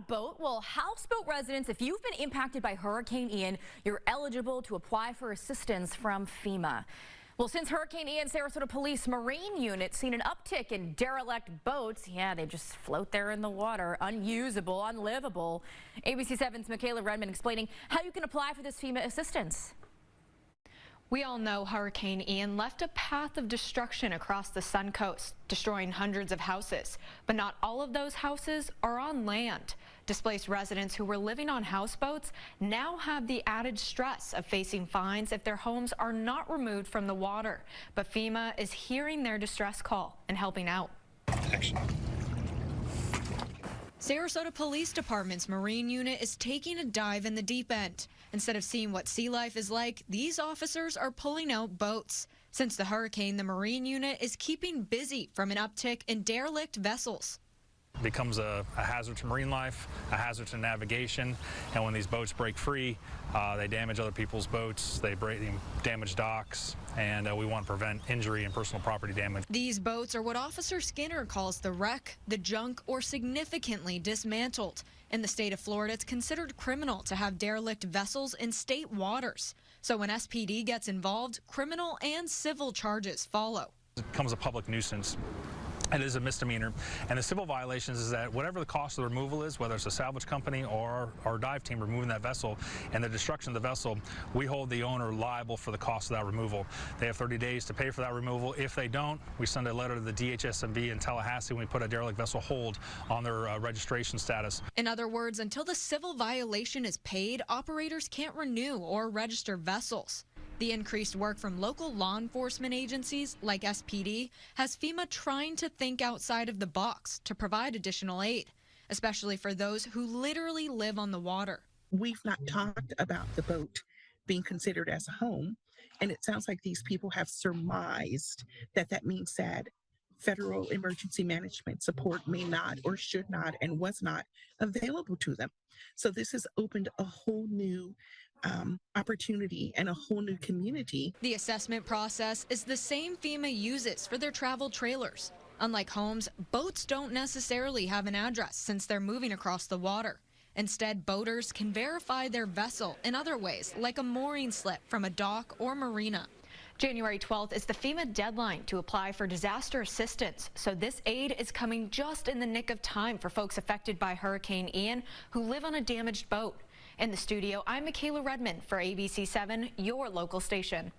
boat? Well, Houseboat residents, if you've been impacted by Hurricane Ian, you're eligible to apply for assistance from FEMA. Well, since Hurricane Ian, Sarasota Police Marine Unit seen an uptick in derelict boats. Yeah, they just float there in the water, unusable, unlivable. ABC 7's Michaela Redmond explaining how you can apply for this FEMA assistance. We all know Hurricane Ian left a path of destruction across the Sun Coast, destroying hundreds of houses. But not all of those houses are on land. Displaced residents who were living on houseboats now have the added stress of facing fines if their homes are not removed from the water. But FEMA is hearing their distress call and helping out. Action. Sarasota Police Department's Marine Unit is taking a dive in the deep end. Instead of seeing what sea life is like, these officers are pulling out boats. Since the hurricane, the Marine Unit is keeping busy from an uptick in derelict vessels. It becomes a hazard to marine life, a hazard to navigation, and when these boats break free, they damage other people's boats, they damage docks, and we want to prevent injury and personal property damage. These boats are what Officer Skinner calls the wreck, the junk, or significantly dismantled. In the state of Florida, it's considered criminal to have derelict vessels in state waters. So when SPD gets involved, criminal and civil charges follow. It becomes a public nuisance. It is a misdemeanor, and the civil violations is that whatever the cost of the removal is, whether it's a salvage company or our dive team removing that vessel and the destruction of the vessel, we hold the owner liable for the cost of that removal. They have 30 days to pay for that removal. If they don't, we send a letter to the DHSMV in Tallahassee and we put a derelict vessel hold on their registration status. In other words, until the civil violation is paid, operators can't renew or register vessels. The increased work from local law enforcement agencies like SPD has FEMA trying to think outside of the box to provide additional aid, especially for those who literally live on the water. We've not talked about the boat being considered as a home, and it sounds like these people have surmised that that means that federal emergency management support may not or should not and was not available to them. So this has opened a whole new opportunity and a whole new community. The assessment process is the same FEMA uses for their travel trailers. Unlike homes, boats don't necessarily have an address since they're moving across the water. Instead, boaters can verify their vessel in other ways, like a mooring slip from a dock or marina. January 12th is the FEMA deadline to apply for disaster assistance, so this aid is coming just in the nick of time for folks affected by Hurricane Ian who live on a damaged boat. In the studio, I'm Michaela Redmond for ABC 7, your local station.